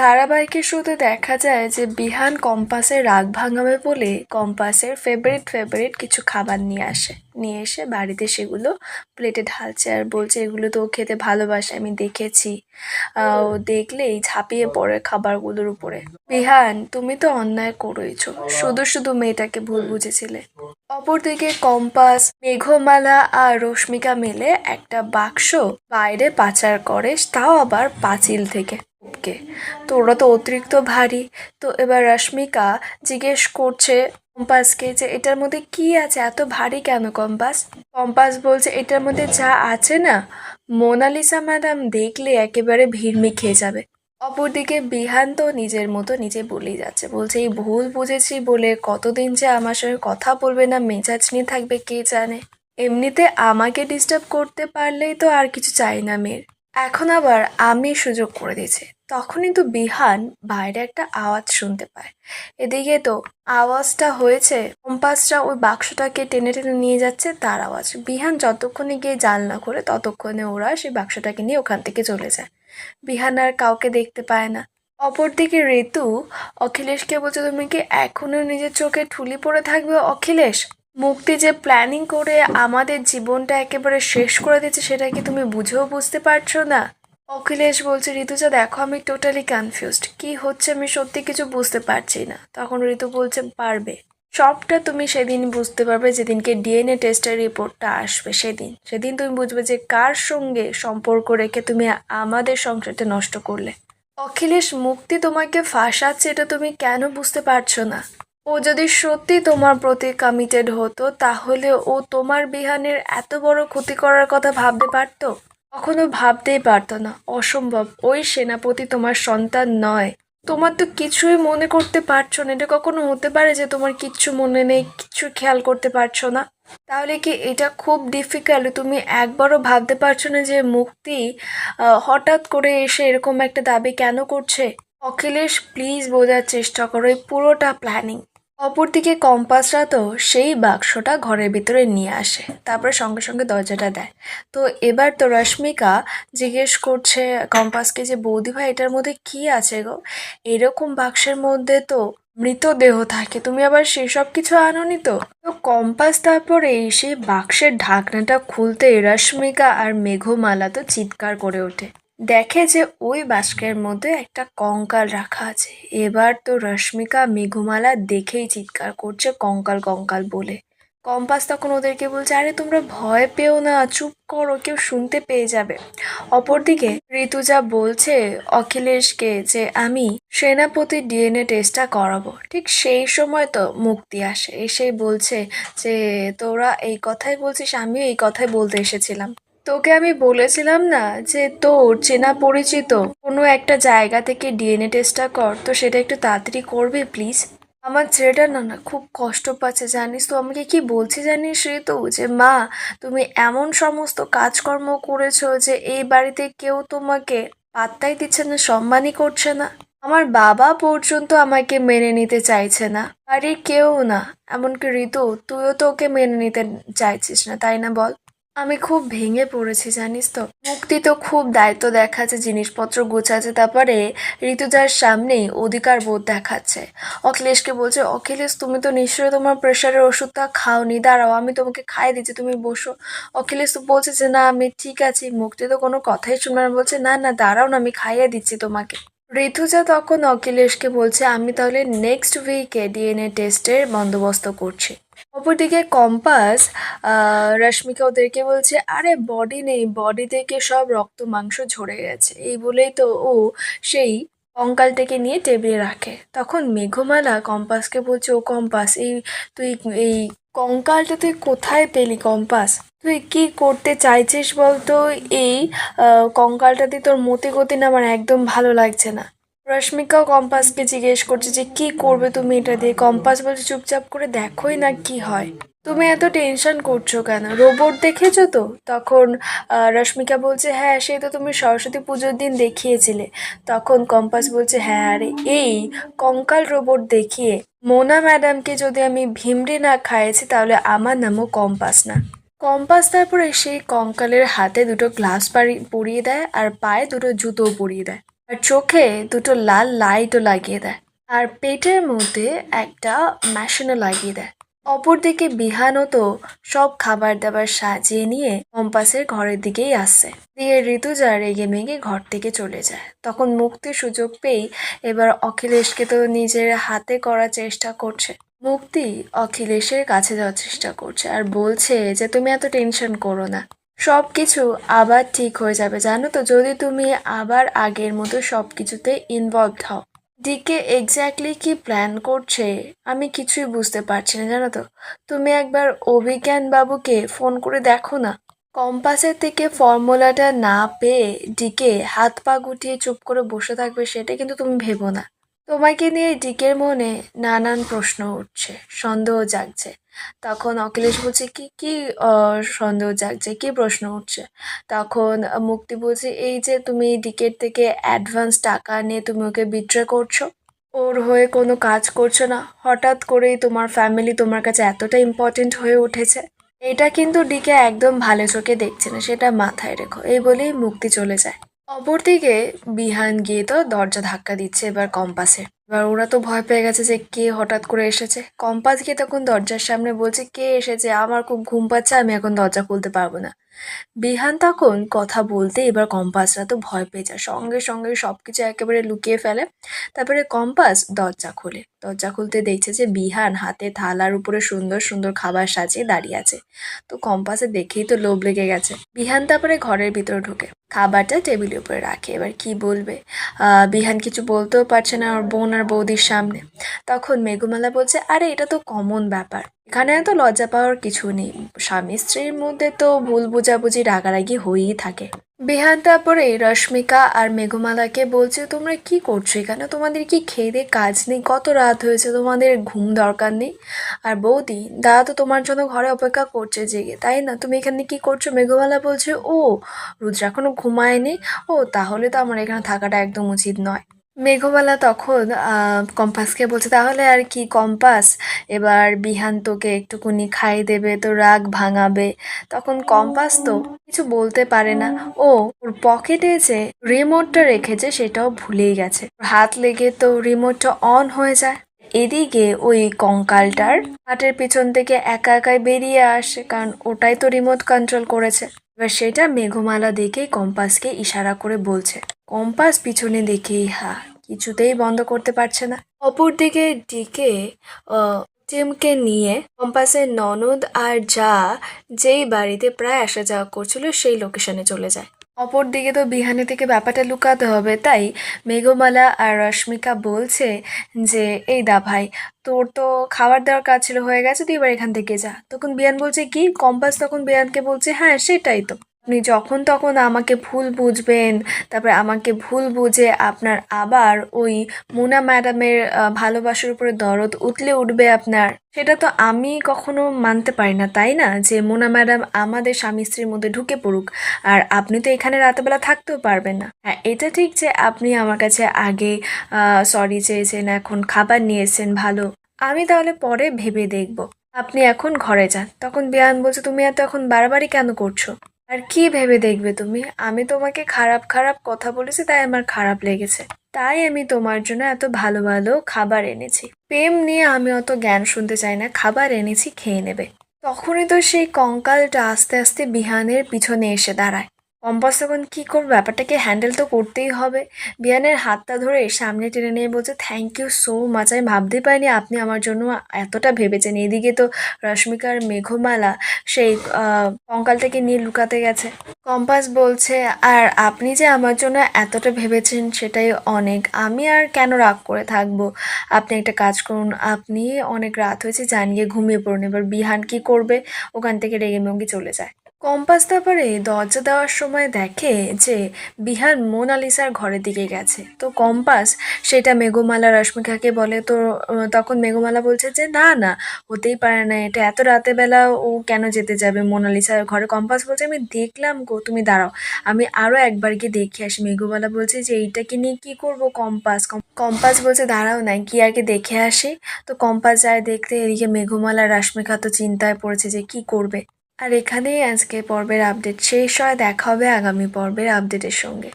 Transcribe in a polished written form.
ধারাবাহিকের শুরুতে দেখা যায় যে বিহান কম্পাসের রাগ ভাঙাবে বলে কম্পাসের ফেভারিট ফেভারিট কিছু খাবার নিয়ে আসে। নিয়ে এসে বাড়িতে সেগুলো প্লেটে ঢালছে আর বলছে এগুলো তো ও খেতে ভালোবাসে, আমি দেখেছি। ও দেখলেই ঝাঁপিয়ে পড়ে খাবারগুলোর উপরে। বিহান, তুমি তো অন্যায় করেইছো, শুধু শুধু মেয়েটাকে ভুল বুঝেছিলে। অপরদিকে কম্পাস, মেঘমালা আর রশ্মিকা মিলে একটা বাক্স বাইরে পাচার করে, তাও আবার পাঁচিল থেকে টপকে। তো ওরা তো অতিরিক্ত ভারী। তো এবার রশ্মিকা জিজ্ঞেস করছে কম্পাসকে যে এটার মধ্যে কি আছে, এত ভারী কেন কম্পাস? কম্পাস বলছে এটার মধ্যে যা আছে না, মোনালিসা ম্যাডাম দেখলে একেবারে ভিড়মি খেয়ে যাবে। অপরদিকে বিহান তো নিজের মতো নিজে বলেই যাচ্ছে, বলছে এই ভুল বুঝেছি বলে কতদিন যে আমার সঙ্গে কথা বলবে না, মেজাজ নিয়ে থাকবে কে জানে। এমনিতে আমাকে ডিস্টার্ব করতে পারলেই তো আর কিছু চাই না মেয়ের, এখন আবার আমি সুযোগ করে দিয়েছি। তখনই তো বিহান বাইরে একটা আওয়াজ শুনতে পায়। এদিকে তো আওয়াজটা হয়েছে কম্পাসটা ওই বাক্সটাকে টেনে টেনে নিয়ে যাচ্ছে তার আওয়াজ। বিহান যতক্ষণে গিয়ে জানলা করে ততক্ষণে ওরা সেই বাক্সটাকে নিয়ে ওখান থেকে চলে যায়। বিহান আর কাউকে দেখতে পায় না। অপরদিকে ঋতু অখিলেশকে বলছে তুমি কি এখনো নিজের চোখে ঠুলি পড়ে থাকবে অখিলেশ? মুক্তি যে প্ল্যানিং করে আমাদের জীবনটা একেবারে শেষ করে দিচ্ছে সেটা কি তুমি বুঝেও বুঝতে পারছো না? অখিলেশ বলছে ঋতুজা দেখো আমি টোটালি কনফিউজড, কি হচ্ছে আমি সত্যি কিছু বুঝতে পারছি না। তখন ঋতু বলছে পারবে, সবটা তুমি সেদিন বুঝতে পারবে যেদিনকে ডিএনএ টেস্টের রিপোর্টটা আসবে। সেদিন সেদিন তুমি বুঝবে যে কার সঙ্গে সম্পর্ক রেখে তুমি আমাদের সংসারটা নষ্ট করলে। অখিলেশ, মুক্তি তোমাকে ফাঁসাচ্ছে এটা তুমি কেন বুঝতে পারছো না? ও যদি সত্যি তোমার প্রতি কমিটেড হতো তাহলে ও তোমার বিহানের এত বড় ক্ষতি করার কথা ভাবতে পারতো? কখনো ভাবতেই পারতো না, অসম্ভব। ওই সেনাপতি তোমার সন্তান নয়। তোমার তো কিছুই মনে করতে পারছো না, এটা কখনো হতে পারে যে তোমার কিচ্ছু মনে নেই, কিচ্ছু খেয়াল করতে পারছো না? তাহলে কি এটা খুব ডিফিকাল্ট? তুমি একবারও ভাবতে পারছো না যে মুক্তি হঠাৎ করে এসে এরকম একটা দাবি কেন করছে? অখিলেশ প্লিজ বোঝার চেষ্টা করো, এই পুরোটা প্ল্যানিং। অপরদিকে কম্পাসরা তো সেই বাক্সটা ঘরের ভিতরে নিয়ে আসে, তারপরে সঙ্গে সঙ্গে দরজাটা দেয়। তো এবার তো রশ্মিকা জিজ্ঞেস করছে কম্পাসকে যে বৌদি ভাই এটার মধ্যে কি আছে গো? এরকম বাক্সের মধ্যে তো মৃতদেহ থাকে, তুমি আবার সেসব কিছু আনোনি তো? তো কম্পাস তারপরে সেই বাক্সের ঢাকনাটা খুলতে রশ্মিকা আর মেঘমালা তো চিৎকার করে ওঠে। দেখে যে ওই বাস্কের মধ্যে একটা কঙ্কাল রাখা আছে। এবার তো রশ্মিকা মেঘমালা দেখেই চিৎকার করছে কঙ্কাল কঙ্কাল বলে। কম্পাস তখন ওদেরকে বলছে আরে তোমরা ভয় পেও না, চুপ করো, কেউ শুনতে পেয়ে যাবে। অপরদিকে ঋতুজা বলছে অখিলেশকে যে আমি সেনাপতির ডিএনএ টেস্টটা করাবো। ঠিক সেই সময় তো মুক্তি আসে, এসেই বলছে যে তোরা এই কথাই বলছিস, আমিও এই কথাই বলতে এসেছিলাম। তোকে আমি বলেছিলাম না যে তোর চেনা পরিচিত কোনো একটা জায়গা থেকে ডিএনএ টেস্টটা কর, তো সেটা একটু তাড়াতাড়ি করবে প্লিজ। আমার ছেলেটা না না খুব কষ্ট পাচ্ছে জানিস তো, আমাকে কি বলছে জানিস ঋতু, যে মা তুমি এমন সমস্ত কাজকর্ম করেছো যে এই বাড়িতে কেউ তোমাকে পাত্তাই দিচ্ছে না, সম্মানই করছে না। আমার বাবা পর্যন্ত আমাকে মেনে নিতে চাইছে না, বাড়ির কেউ না, এমনকি ঋতু তুইও তো ওকে মেনে নিতে চাইছিস না, তাই না বল? আমি খুব ভেঙে পড়েছি জানিস তো। মুক্তি তো খুব দায়িত্ব দেখাচ্ছে, জিনিসপত্র গোছাচ্ছে, তারপরে ঋতুজার সামনেই অধিকার বোধ দেখাচ্ছে। অখিলেশকে বলছে অখিলেশ তুমি তো নিশ্চয়ই তোমার প্রেশারের ওষুধটা খাওনি, দাঁড়াও আমি তোমাকে খাইয়ে দিচ্ছি, তুমি বসো। অখিলেশ তো বলছে যে না আমি ঠিক আছি। মুক্তি তো কোনো কথাই শুনবে না, বলছে না না দাঁড়াও না আমি খাইয়ে দিচ্ছি তোমাকে। ঋতুজা তখন অখিলেশকে বলছে আমি তাহলে নেক্সট উইকে ডিএনএ টেস্টের বন্দোবস্ত করছি। অপরদিকে কম্পাস রশ্মিকা ওদেরকে বলছে আরে বডি নেই, বডি থেকে সব রক্ত মাংস ঝরে গেছে, এই বলেই তো ও সেই কঙ্কালটাকে নিয়ে টেবিলে রাখে। তখন মেঘমালা কম্পাসকে বলছে ও কম্পাস, এই তুই এই কঙ্কালটা তুই কোথায় পেলি কম্পাস? তুই কি করতে চাইছিস বলতো? এই কঙ্কালটা দিয়ে তোর মতি গতি না আমার একদম ভালো লাগছে না। রশ্মিকাও কম্পাসকে জিজ্ঞেস করছে যে কি করবে তুমি এটা দিয়ে। কম্পাস বলছে চুপচাপ করে দেখোই না কি হয়, তুমি এত টেনশন করছো কেন, রোবট দেখেছো তো? তখন রশ্মিকা বলছে হ্যাঁ সে তো তুমি সরস্বতী পুজোর দিন দেখিয়েছিলে। তখন কম্পাস বলছে হ্যাঁ আরে এই কঙ্কাল রোবট দেখিয়ে মোনা ম্যাডামকে যদি আমি ভিমড়ি না খাইয়েছি তাহলে আমার নামও কম্পাস না। কম্পাস তারপরে সেই কঙ্কালের হাতে দুটো গ্লাভস পরিয়ে দেয় আর পায়ে দুটো জুতোও পরিয়ে দেয়। আর চোখে দুটো লাল লাইটও লাগিয়ে দেয়, আর পেটের মধ্যে একটা মেশিনও লাগিয়ে দেয়। অপরদিকে বিহানও তো সব খাবার দাবার সাজিয়ে নিয়ে কম্পাসের ঘরের দিকেই আসছে। দিয়ে ঋতুজা রেগে মেগে ঘর থেকে চলে যায়। তখন মুক্তির সুযোগ পেয়েই এবার অখিলেশকে তো নিজের হাতে করার চেষ্টা করছে। মুক্তি অখিলেশের কাছে যাওয়ার চেষ্টা করছে আর বলছে যে তুমি এত টেনশন করো না, সবকিছু আবার ঠিক হয়ে যাবে, জানো তো, যদি তুমি আবার আগের মতো সবকিছুতে ইনভলভড হও। ডিকে এক্স্যাক্টলি কি প্ল্যান করছে আমি কিছুই বুঝতে পারছি না, জানো তো। তুমি একবার অভিজ্ঞান বাবুকে ফোন করে দেখো না। কম্পাসের থেকে ফর্মুলাটা না পেয়ে ডিকে হাত পা গুটিয়ে চুপ করে বসে থাকবে সেটা কিন্তু তুমি ভেবো না। তোমাকে নিয়ে ডিকের মনে নানান প্রশ্ন উঠছে, সন্দেহ জাগছে। তখন অখিলেশ বলছে কি কি সন্দেহ জাগছে, কি প্রশ্ন উঠছে? তখন মুক্তি বলছে এই যে তুমি ডিকের থেকে অ্যাডভান্স টাকা নিয়ে তুমি ওকে বিট্রে করছো, ওর হয়ে কোনো কাজ করছো না, হঠাৎ করেই তোমার ফ্যামিলি তোমার কাছে এতটা ইম্পর্টেন্ট হয়ে উঠেছে। এটা কিন্তু ডিকে একদম ভালো চোখে দেখছে না, সেটা মাথায় রেখো। এই বলেই মুক্তি চলে যায়। অপরদিকে বিহান গিয়ে তো দরজা ধাক্কা দিচ্ছে এবার কম্পাসে। এবার ওরা তো ভয় পেয়ে গেছে যে কে হঠাৎ করে এসেছে। কম্পাস গিয়ে তখন দরজার সামনে বলছে কে এসেছে, আমার খুব ঘুম পাচ্ছে, আমি এখন দরজা খুলতে পারবো না। বিহান তখন কথা বলতে এবার কম্পাসরা তো ভয় পেয়ে যায়, সঙ্গে সঙ্গে সবকিছু একেবারে লুকিয়ে ফেলে। তারপরে কম্পাস দরজা খোলে, দরজা খুলতে দেখছে যে বিহান হাতে থালার উপরে সুন্দর সুন্দর খাবার সাজিয়ে দাঁড়িয়ে আছে। তো কম্পাসে দেখেই তো লোভ লেগে গেছে। বিহান তারপরে ঘরের ভিতরে ঢুকে খাবারটা টেবিলের উপরে রাখে। এবার কি বলবে, বিহান কিছু বলতেও পারছে না ওর বোন আর বৌদির সামনে। তখন মেঘমালা বলছে আরে এটা তো কমন ব্যাপার, এখানে এত লজ্জা পাওয়ার কিছু নেই, স্বামী স্ত্রীর মধ্যে তো ভুল বোঝাবুঝি রাগারাগি হয়েই থাকে। বিহান তারপরে রশ্মিকা আর মেঘমালাকে বলছে তোমরা কি করছো এখানে, তোমাদের কি খেয়ে দিয়ে কাজ নেই, কত রাত হয়েছে, তোমাদের ঘুম দরকার নেই? আর বৌদি দাদা তো তোমার জন্য ঘরে অপেক্ষা করছে জেগে, তাই না, তুমি এখানে কি করছো? মেঘমালা বলছে ও রুদ্র এখনো ঘুমায়নি, ও তাহলে তো আমার এখানে থাকাটা একদম উচিত নয়। মেঘমালা তখন কম্পাসকে বলছে তাহলে আর কি কম্পাস, এবার বিহান তোকে একটুকুনি খাই দেবে তো রাগ ভাঙাবে। তখন কম্পাস তো কিছু বলতে পারে না, ও ওর পকেটে যে রিমোটটা রেখেছে সেটাও ভুলেই গেছে, হাত লেগে তো রিমোটটা অন হয়ে যায়। এদিকে ওই কঙ্কালটার হাটের পিছন থেকে একা একাই বেরিয়ে আসে, কারণ ওটাই তো রিমোট কন্ট্রোল করেছে। এবার সেটা মেঘমালা দেখেই কম্পাসকে ইশারা করে বলছে। কম্পাস পিছনে দেখেই কিছুতেই বন্ধ করতে পারছে না। অপরদিকে ডিকে টিমকে নিয়ে কম্পাসের ননদ আর যা যেই বাড়িতে প্রায় আসা যাওয়া করছিল সেই লোকেশনে চলে যায়। অপরদিকে তো বিহানি থেকে ব্যাপারটা লুকাতে হবে, তাই মেঘমালা আর রশ্মিকা বলছে যে এই দা ভাই, তোর তো খাবার দেওয়ার কাজ ছিল, হয়ে গেছে, তুই এবার এখান থেকে যা। তখন বিহান বলছে কি, কম্পাস তখন বিহানকে বলছে হ্যাঁ সেটাই তো, আপনি যখন তখন আমাকে ভুল বুঝবেন, তারপরে আমাকে ভুল বুঝে আপনার আবার ওই মুনা ম্যাডামের ভালোবাসার উপরে দরদ উতলে উঠবে আপনার, সেটা তো আমি কখনো মানতে পারি না, তাই না, যে মোনা ম্যাডাম আমাদের স্বামী স্ত্রীর মধ্যে ঢুকে পড়ুক, আর আপনি তো এখানে রাতেবেলা থাকতেও পারবেন না। হ্যাঁ এটা ঠিক যে আপনি আমার কাছে আগে সরি চেয়েছেন, এখন খাবার নিয়েছেন ভালো, আমি তাহলে পরে ভেবে দেখব, আপনি এখন ঘরে যান। তখন বিয়ান বলছে তুমি এত এখন বাড়াবাড়ি কেন করছো, আর কি ভেবে দেখবে তুমি, আমি তোমাকে খারাপ খারাপ কথা বলেছি তাই আমার খারাপ লেগেছে, তাই আমি তোমার জন্য এত ভালো ভালো খাবার এনেছি, প্রেম নিয়ে আমি অত জ্ঞান শুনতে চাই না, খাবার এনেছি খেয়ে নেবে। তখনই তো সেই কঙ্কালটা আস্তে আস্তে বিহানের পিছনে এসে দাঁড়ায়। কম্পাস তখন কি করবে, ব্যাপারটাকে হ্যান্ডেল তো করতেই হবে। বিহানের হাতটা ধরে সামনে টেনে নিয়ে বলছে থ্যাংক ইউ সো মাচ, আমি ভাবতে পারিনি আপনি আমার জন্য এতটা ভেবেছেন। এদিকে তো রশ্মিকার মেঘমালা সেই কঙ্কালটাকে নিয়ে লুকাতে গেছে। কম্পাস বলছে আর আপনি যে আমার জন্য এতটা ভেবেছেন সেটাই অনেক, আমি আর কেন রাগ করে থাকবো, আপনি একটা কাজ করুন, আপনি অনেক রাত হয়েছে জানিয়ে ঘুমিয়ে পড়ুন। এবার বিহান কি করবে, ওখান থেকে রেগে মেগে চলে যায়। কম্পাস তারপরে দরজা দেওয়ার সময় দেখে যে বিহান মোনালিসার ঘরের দিকে গেছে। তো কম্পাস সেটা মেঘমালা রশ্মিকাকে বলে, তো তখন মেঘমালা বলছে যে না না হতেই পারে না, এটা এত রাতে বেলা ও কেন যেতে যাবে মোনালিসার ঘরে। কম্পাস বলছে আমি দেখলাম গো, তুমি দাঁড়াও আমি আরও একবার গিয়ে দেখে আসি। মেঘমালা বলছে যে এইটাকে নিয়ে কি করব কম্পাস, কম্পাস বলছে দাঁড়াও না কি আগে দেখে আসি। তো কম্পাস যায় দেখতে, এদিকে মেঘমালা রশ্মিকা তো চিন্তায় পড়েছে যে কি করবে। আর এখানেই আজকে পর্বের আপডেট শেষ হয়, দেখা হবে আগামী পর্বের আপডেটের সঙ্গে।